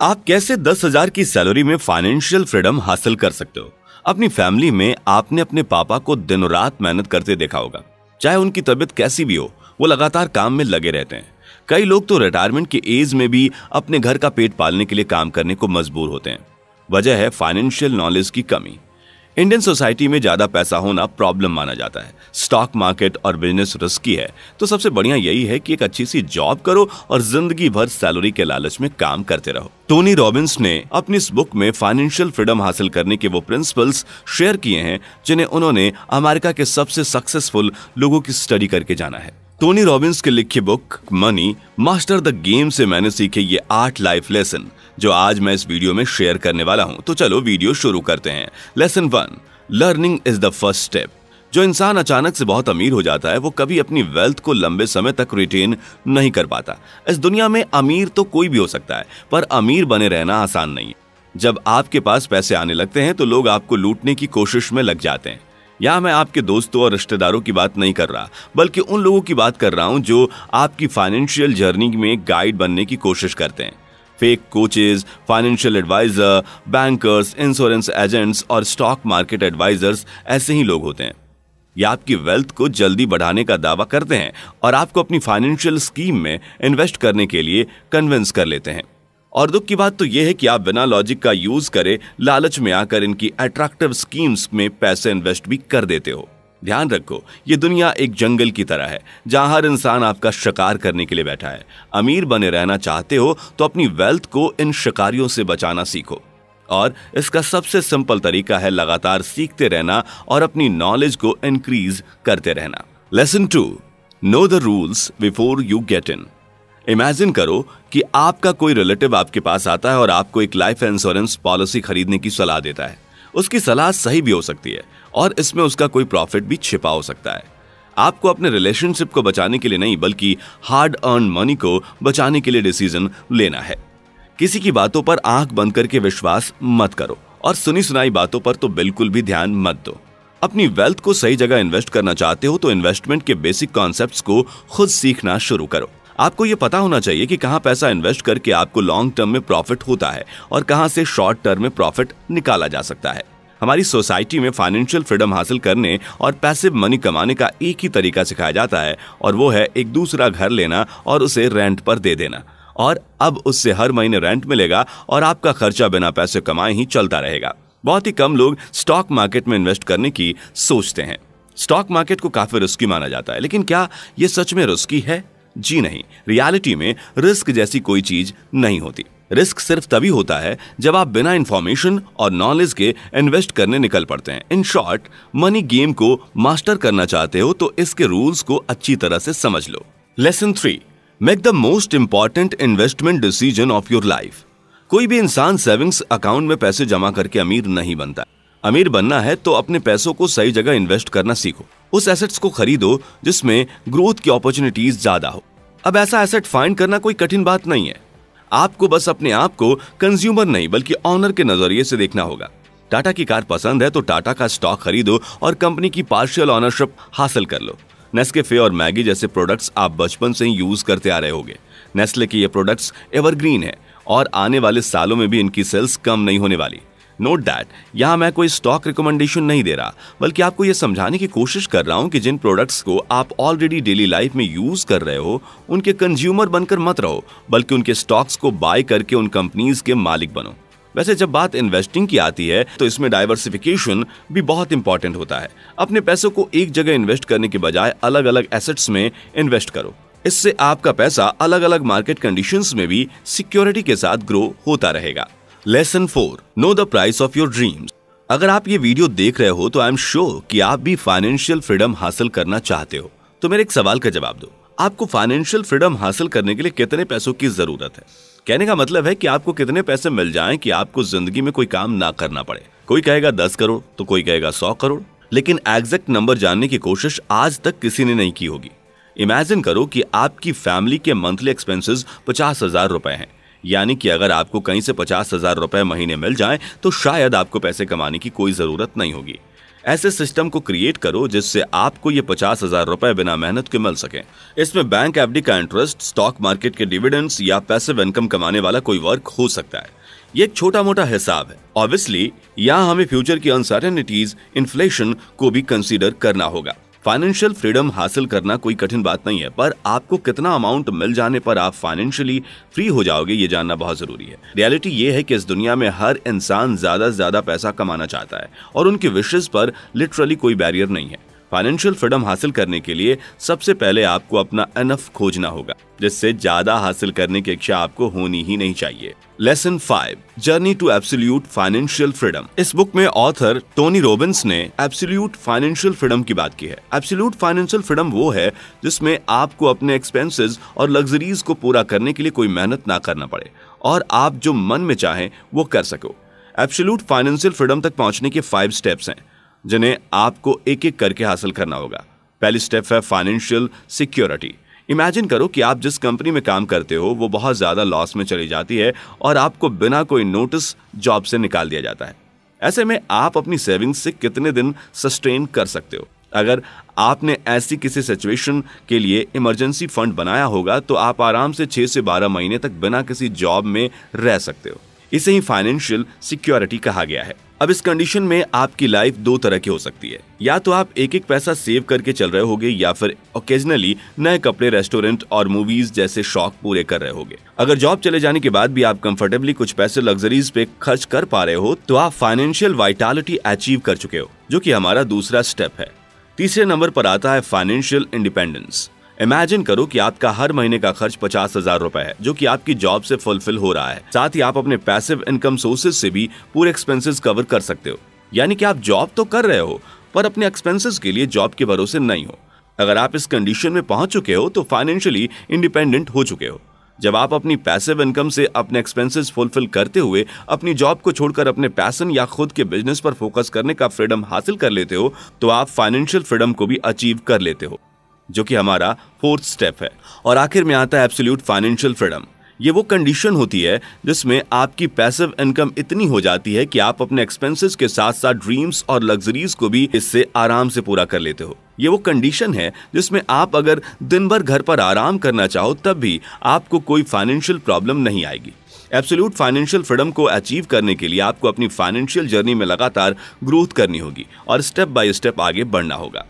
आप कैसे 10,000 की सैलरी में फाइनेंशियल फ्रीडम हासिल कर सकते हो। अपनी फैमिली में आपने अपने पापा को दिनों रात मेहनत करते देखा होगा। चाहे उनकी तबीयत कैसी भी हो, वो लगातार काम में लगे रहते हैं। कई लोग तो रिटायरमेंट की एज में भी अपने घर का पेट पालने के लिए काम करने को मजबूर होते हैं। वजह है फाइनेंशियल नॉलेज की कमी। इंडियन सोसाइटी में ज्यादा पैसा होना प्रॉब्लम माना जाता है। स्टॉक मार्केट और बिजनेस रिस्की है, तो सबसे बढ़िया यही है कि एक अच्छी सी जॉब करो और जिंदगी भर सैलरी के लालच में काम करते रहो। टोनी रॉबिन्स ने अपनी इस बुक में फाइनेंशियल फ्रीडम हासिल करने के वो प्रिंसिपल्स शेयर किए हैं जिन्हें उन्होंने अमेरिका के सबसे सक्सेसफुल लोगों की स्टडी करके जाना है। टोनी रॉबिन्स की लिखी book money master the game से मैंने सीखे ये 8 लाइफ लेसन जो आज मैं इस वीडियो में शेयर करने वाला हूं। तो चलो वीडियो शुरू करते हैं। Lesson 1, learning is the first step. जो इंसान अचानक से बहुत अमीर हो जाता है वो कभी अपनी वेल्थ को लंबे समय तक रिटेन नहीं कर पाता। इस दुनिया में अमीर तो कोई भी हो सकता है, पर अमीर बने रहना आसान नहीं है। जब आपके पास पैसे आने लगते हैं तो लोग आपको लूटने की कोशिश में लग जाते हैं। यहाँ मैं आपके दोस्तों और रिश्तेदारों की बात नहीं कर रहा, बल्कि उन लोगों की बात कर रहा हूं जो आपकी फाइनेंशियल जर्नी में गाइड बनने की कोशिश करते हैं। Fake coaches, financial advisor, bankers, insurance agents और स्टॉक मार्केट एडवाइजर्स ऐसे ही लोग होते हैं। ये आपकी वेल्थ को जल्दी बढ़ाने का दावा करते हैं और आपको अपनी फाइनेंशियल स्कीम में इन्वेस्ट करने के लिए कन्विंस कर लेते हैं। और दुख की बात तो यह है कि आप बिना लॉजिक का यूज करे लालच में आकर इनकी अट्रैक्टिव स्कीम्स में पैसे इन्वेस्ट भी कर देते हो। ध्यान रखो, ये दुनिया एक जंगल की तरह है जहां हर इंसान आपका शिकार करने के लिए बैठा है। अमीर बने रहना चाहते हो तो अपनी वेल्थ को इन शिकारियों से बचाना सीखो, और इसका सबसे सिंपल तरीका है लगातार सीखते रहना और अपनी नॉलेज को इंक्रीज करते रहना। Lesson 2, know the rules before you get in. Imagine करो कि आपका कोई रिलेटिव आपके पास आता है और आपको एक लाइफ इंश्योरेंस पॉलिसी खरीदने की सलाह देता है। उसकी सलाह सही भी हो सकती है और इसमें उसका कोई प्रॉफिट भी छिपा हो सकता है। आपको अपने रिलेशनशिप को बचाने के लिए नहीं, बल्कि हार्ड अर्न मनी को बचाने के लिए डिसीजन लेना है। किसी की बातों पर आंख बंद करके विश्वास मत करो और सुनी सुनाई बातों पर तो बिल्कुल भी ध्यान मत दो। अपनी वेल्थ को सही जगह इन्वेस्ट करना चाहते हो तो इन्वेस्टमेंट के बेसिक कॉन्सेप्ट्स को खुद सीखना शुरू करो। आपको यह पता होना चाहिए कि कहां पैसा इन्वेस्ट करके आपको लॉन्ग टर्म में प्रॉफिट होता है और कहां से शॉर्ट टर्म में प्रॉफिट निकाला जा सकता है। हमारी सोसाइटी में फाइनेंशियल फ्रीडम हासिल करने और पैसिव मनी कमाने का एक ही तरीका सिखाया जाता है, और वो है एक दूसरा घर लेना और उसे रेंट पर दे देना। और अब उससे हर महीने रेंट मिलेगा और आपका खर्चा बिना पैसे कमाए ही चलता रहेगा। बहुत ही कम लोग स्टॉक मार्केट में इन्वेस्ट करने की सोचते हैं। स्टॉक मार्केट को काफी रिस्की माना जाता है, लेकिन क्या यह सच में रिस्की है? जी नहीं। रियलिटी में रिस्क जैसी कोई चीज नहीं होती। रिस्क सिर्फ तभी होता है जब आप बिना इंफॉर्मेशन और नॉलेज के इन्वेस्ट करने निकल पड़ते हैं। इन शॉर्ट, मनी गेम को मास्टर करना चाहते हो तो इसके रूल्स को अच्छी तरह से समझ लो। Lesson 3, make the most important investment decision of your life. कोई भी इंसान सेविंग्स अकाउंट में पैसे जमा करके अमीर नहीं बनता। अमीर बनना है तो अपने पैसों को सही जगह इन्वेस्ट करना सीखो। उस एसेट्स को खरीदो जिसमें ग्रोथ की अपॉर्चुनिटीज ज्यादा हो। अब ऐसा एसेट फाइंड करना कोई कठिन बात नहीं है। आपको बस अपने आप को कंज्यूमर नहीं बल्कि ऑनर के नजरिए से देखना होगा। टाटा की कार पसंद है तो टाटा का स्टॉक खरीदो और कंपनी की पार्शियल ऑनरशिप हासिल कर लो। नेस्कैफे और मैगी जैसे प्रोडक्ट्स आप बचपन से ही यूज करते आ रहे होंगे। नेस्ले के ये प्रोडक्ट्स एवरग्रीन है और आने वाले सालों में भी इनकी सेल्स कम नहीं होने वाली। नोट दैट, यहां मैं कोई स्टॉक रिकमेंडेशन नहीं दे रहा, बल्कि आपको यह समझाने की कोशिश कर रहा हूं कि जिन प्रोडक्ट्स को आप ऑलरेडी डेली लाइफ में यूज कर रहे हो उनके कंज्यूमर बनकर मत रहो, बल्कि उनके स्टॉक्स को बाय करके उन कंपनीज के मालिक बनो। वैसे जब बात इन्वेस्टिंग की आती है तो इसमें डाइवर्सिफिकेशन भी बहुत इंपॉर्टेंट होता है। अपने पैसों को एक जगह इन्वेस्ट करने के बजाय अलग अलग एसेट्स में इन्वेस्ट करो। इससे आपका पैसा अलग अलग मार्केट कंडीशंस में भी सिक्योरिटी के साथ ग्रो होता रहेगा। Lesson 4, know the price of your dreams. अगर आप ये वीडियो देख रहे हो तो आई एम श्योर कि आप भी फाइनेंशियल फ्रीडम हासिल करना चाहते हो। तो मेरे एक सवाल का जवाब दो, आपको फाइनेंशियल फ्रीडम हासिल करने के लिए कितने पैसों की जरूरत है? कहने का मतलब है कि आपको कितने पैसे मिल जाएं कि आपको जिंदगी में कोई काम ना करना पड़े। कोई कहेगा 10 करोड़ तो कोई कहेगा 100 करोड़, लेकिन एग्जैक्ट नंबर जानने की कोशिश आज तक किसी ने नहीं की होगी। इमेजिन करो कि आपकी फैमिली के मंथली एक्सपेंसेस 50,000 रुपए हैं। यानी कि अगर आपको कहीं से 50,000 रुपए महीने मिल जाएं तो शायद आपको पैसे कमाने की कोई जरूरत नहीं होगी। ऐसे सिस्टम को क्रिएट करो जिससे आपको ये 50,000 रुपए बिना मेहनत के मिल सके। इसमें बैंक एफडी का इंटरेस्ट, स्टॉक मार्केट के डिविडेंड्स या पैसिव इनकम कमाने वाला कोई वर्क हो सकता है। ये एक छोटा मोटा हिसाब है। ऑब्वियसली यहाँ हमें फ्यूचर की अनसर्टेनिटीज, इन्फ्लेशन को भी कंसीडर करना होगा। फाइनेंशियल फ्रीडम हासिल करना कोई कठिन बात नहीं है, पर आपको कितना अमाउंट मिल जाने पर आप फाइनेंशियली फ्री हो जाओगे ये जानना बहुत जरूरी है। रियलिटी ये है कि इस दुनिया में हर इंसान ज्यादा से ज्यादा पैसा कमाना चाहता है और उनकी विशेस पर लिटरली कोई बैरियर नहीं है। फाइनेंशियल फ्रीडम हासिल करने के लिए सबसे पहले आपको अपना एनफ खोजना होगा, जिससे ज्यादा हासिल करने की इच्छा आपको होनी ही नहीं चाहिए। Lesson 5, journey to absolute financial freedom. इस बुक में ऑथर टोनी रॉबिन्स ने एब्सोल्यूट फाइनेंशियल फ्रीडम की बात की है। एब्सोल्यूट फाइनेंशियल फ्रीडम वो है जिसमें आपको अपने एक्सपेंसेस और लग्जरीज को पूरा करने के लिए कोई मेहनत ना करना पड़े और आप जो मन में चाहें वो कर सको। एब्सोल्यूट फाइनेंशियल फ्रीडम तक पहुंचने के 5 स्टेप्स हैं जिन्हें आपको एक एक करके हासिल करना होगा। पहली स्टेप है फाइनेंशियल सिक्योरिटी। इमेजिन करो कि आप जिस कंपनी में काम करते हो वो बहुत ज्यादा लॉस में चली जाती है और आपको बिना कोई नोटिस जॉब से निकाल दिया जाता है। ऐसे में आप अपनी सेविंग्स से कितने दिन सस्टेन कर सकते हो? अगर आपने ऐसी किसी सिचुएशन के लिए इमरजेंसी फंड बनाया होगा तो आप आराम से 6 से 12 महीने तक बिना किसी जॉब में रह सकते हो। इसे ही फाइनेंशियल सिक्योरिटी कहा गया है। अब इस कंडीशन में आपकी लाइफ 2 तरह की हो सकती है। या तो आप एक एक पैसा सेव करके चल रहे होगे या फिर ओकेजनली नए कपड़े, रेस्टोरेंट और मूवीज जैसे शौक पूरे कर रहे होगे। अगर जॉब चले जाने के बाद भी आप कंफर्टेबली कुछ पैसे लग्जरीज पे खर्च कर पा रहे हो तो आप फाइनेंशियल वाइटैलिटी अचीव कर चुके हो, जो कि हमारा दूसरा स्टेप है। तीसरे नंबर पर आता है फाइनेंशियल इंडिपेंडेंस। इमेजिन करो कि आपका हर महीने का खर्च 50,000 रुपए है, जो कि आपकी जॉब से फुलफिल हो रहा है। साथ ही आप अपने पैसिव इनकम सोर्सेज से भी पूरे एक्सपेंसेस कवर कर सकते हो। यानी कि आप जॉब तो कर रहे हो पर अपने एक्सपेंसेस के लिए जॉब के भरोसे नहीं हो। अगर आप इस कंडीशन में पहुंच चुके हो तो फाइनेंशियली इंडिपेंडेंट हो चुके हो। जब आप अपनी पैसिव इनकम से अपने एक्सपेंसेस फुलफिल करते हुए अपनी जॉब को छोड़कर अपने पैशन या खुद के बिजनेस पर फोकस करने का फ्रीडम हासिल कर लेते हो तो आप फाइनेंशियल फ्रीडम को भी अचीव कर लेते हो, जो कि हमारा 4th स्टेप है। और आखिर में आता है एब्सोल्यूट फाइनेंशियल फ्रीडम। ये वो कंडीशन होती है जिसमें आपकी पैसिव इनकम इतनी हो जाती है कि आप अपने एक्सपेंसेस के साथ साथ ड्रीम्स और लग्जरीज को भी इससे आराम से पूरा कर लेते हो। ये वो कंडीशन है जिसमें आप अगर दिन भर घर पर आराम करना चाहो तब भी आपको कोई फाइनेंशियल प्रॉब्लम नहीं आएगी। एब्सोल्यूट फाइनेंशियल फ्रीडम को अचीव करने के लिए आपको अपनी फाइनेंशियल जर्नी में लगातार ग्रोथ करनी होगी और स्टेप बाय स्टेप आगे बढ़ना होगा।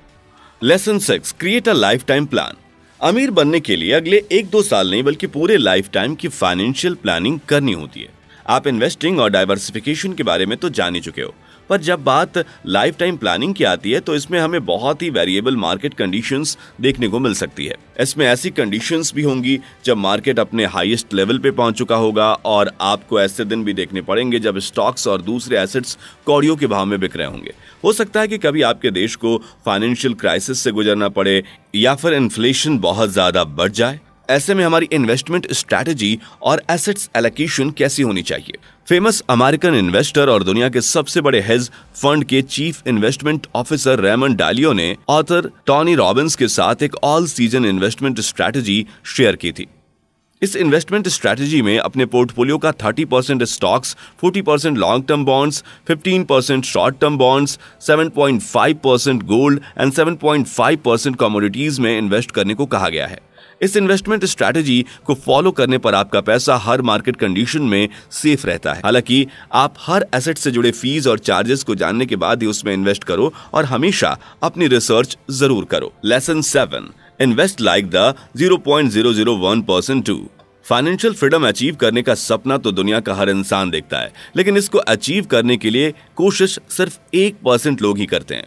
Lesson 6, create a life time plan. अमीर बनने के लिए अगले 1-2 साल नहीं बल्कि पूरे लाइफ टाइम की फाइनेंशियल प्लानिंग करनी होती है। आप इन्वेस्टिंग और डाइवर्सिफिकेशन के बारे में तो जान ही चुके हो, पर जब बात लाइफ टाइम प्लानिंग की आती है तो इसमें हमें बहुत ही वेरिएबल मार्केट कंडीशंस देखने को मिल सकती है। इसमें ऐसी कंडीशंस भी होंगी जब मार्केट अपने हाईएस्ट लेवल पे पहुंच चुका होगा और आपको ऐसे दिन भी देखने पड़ेंगे जब स्टॉक्स और दूसरे एसेट्स कौड़ियों के भाव में बिक रहे होंगे। हो सकता है कि कभी आपके देश को फाइनेंशियल क्राइसिस से गुजरना पड़े या फिर इन्फ्लेशन बहुत ज्यादा बढ़ जाए। ऐसे में हमारी इन्वेस्टमेंट स्ट्रैटेजी और एसेट्स एलोकेशन कैसी होनी चाहिए? फेमस अमेरिकन इन्वेस्टर और दुनिया के सबसे बड़े हेज फंड के चीफ इन्वेस्टमेंट ऑफिसर रेमंड डालियो ने ऑथर टोनी रॉबिन्स के साथ एक all season investment strategy share की थी। इस इन्वेस्टमेंट स्ट्रैटेजी में अपने पोर्टफोलियो का 30% stocks, 40% long term bonds, 15% short term bonds, 7.5% gold and 7.5% commodities में इन्वेस्ट करने को कहा गया है। इस इन्वेस्टमेंट स्ट्रैटेजी को फॉलो करने पर आपका पैसा हर मार्केट कंडीशन में सेफ रहता है। हालांकि आप हर एसेट से जुड़े फीस और चार्जेस को जानने के बाद ही उसमें इन्वेस्ट करो और हमेशा अपनी रिसर्च जरूर करो। Lesson 7, invest like the 0.001% too. Financial freedom achieve करने का सपना तो दुनिया का हर इंसान देखता है, लेकिन इसको अचीव करने के लिए कोशिश सिर्फ 1% लोग ही करते हैं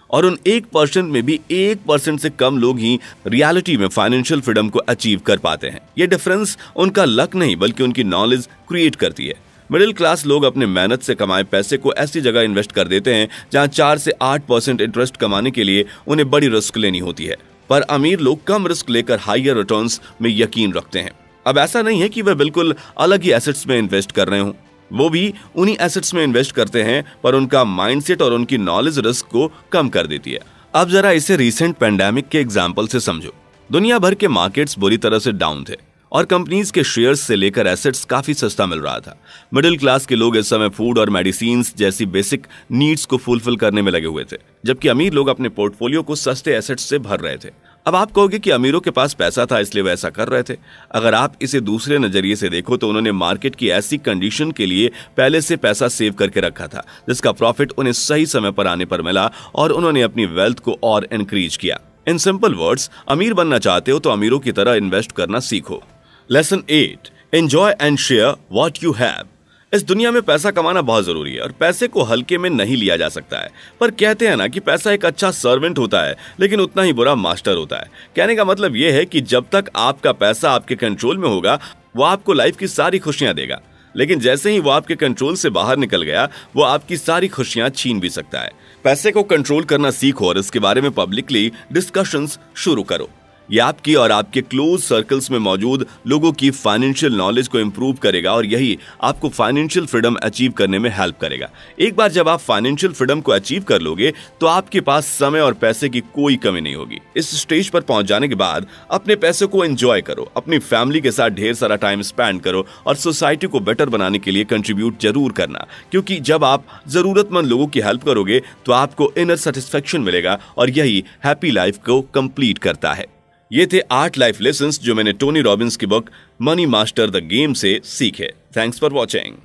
और उन 1% में भी 1% से कम लोग ही रियलिटी में फाइनेंशियल फ्रीडम को अचीव कर पाते हैं। ये डिफरेंस उनका लक नहीं बल्कि उनकी नॉलेज क्रिएट करती है। मिडिल क्लास लोग अपने मेहनत से कमाए पैसे को ऐसी जगह इन्वेस्ट कर देते हैं जहां 4 से 8% इंटरेस्ट कमाने के लिए उन्हें बड़ी रिस्क लेनी होती है, पर अमीर लोग कम रिस्क लेकर हायर रिटर्न्स में यकीन रखते हैं। अब ऐसा नहीं है कि वे बिल्कुल अलग ही एसेट्स में इन्वेस्ट कर रहे हों, वो भी उन्हीं एसेट्स में इन्वेस्ट करते हैं, पर उनका माइंडसेट और उनकी नॉलेज रिस्क को कम कर देती है। अब जरा इसे रीसेंट पेंडेमिक के एग्जाम्पल से समझो। दुनिया भर के मार्केट्स बुरी तरह से डाउन थे और कंपनीज के शेयर्स से लेकर एसेट्स काफी सस्ता मिल रहा था। मिडिल क्लास के लोग इस समय फूड और मेडिसिन्स जैसी बेसिक नीड्स को फुलफिल करने में लगे हुए थे, जबकि अमीर लोग अपने पोर्टफोलियो को सस्ते एसेट्स से भर रहे थे। अब आप कहोगे कि अमीरों के पास पैसा था इसलिए वे ऐसा कर रहे थे। अगर आप इसे दूसरे नजरिए से देखो तो उन्होंने मार्केट की ऐसी कंडीशन के लिए पहले से पैसा सेव करके रखा था जिसका प्रॉफिट उन्हें सही समय पर आने पर मिला और उन्होंने अपनी वेल्थ को और इंक्रीज किया। इन सिंपल वर्ड्स, अमीर बनना चाहते हो तो अमीरों की तरह इन्वेस्ट करना सीखो। Lesson 8, enjoy and share what you have. इस दुनिया में पैसा कमाना बहुत जरूरी है और पैसे को हल्के में नहीं लिया जा सकता है। पर कहते हैं ना कि पैसा एक अच्छा सर्वेंट होता है लेकिन उतना ही बुरा मास्टर होता है। कहने का मतलब यह है कि जब तक आपका पैसा आपके कंट्रोल में होगा वो आपको लाइफ की सारी खुशियां देगा, लेकिन जैसे ही वो आपके कंट्रोल से बाहर निकल गया वो आपकी सारी खुशियां छीन भी सकता है। पैसे को कंट्रोल करना सीखो और इसके बारे में पब्लिकली डिस्कशंस शुरू करो। ये आपकी और आपके क्लोज सर्कल्स में मौजूद लोगों की फाइनेंशियल नॉलेज को इंप्रूव करेगा और यही आपको फाइनेंशियल फ्रीडम अचीव करने में हेल्प करेगा। एक बार जब आप फाइनेंशियल फ्रीडम को अचीव कर लोगे तो आपके पास समय और पैसे की कोई कमी नहीं होगी। इस स्टेज पर पहुंच जाने के बाद अपने पैसे को एंजॉय करो, अपनी फैमिली के साथ ढेर सारा टाइम स्पेंड करो और सोसाइटी को बेटर बनाने के लिए कंट्रीब्यूट जरूर करना, क्योंकि जब आप जरूरतमंद लोगों की हेल्प करोगे तो आपको इनर सेटिस्फेक्शन मिलेगा और यही हैप्पी लाइफ को कंप्लीट करता है। ये थे 8 लाइफ लेसन्स जो मैंने टोनी रॉबिन्स की book money master the game से सीखे। Thanks for watching.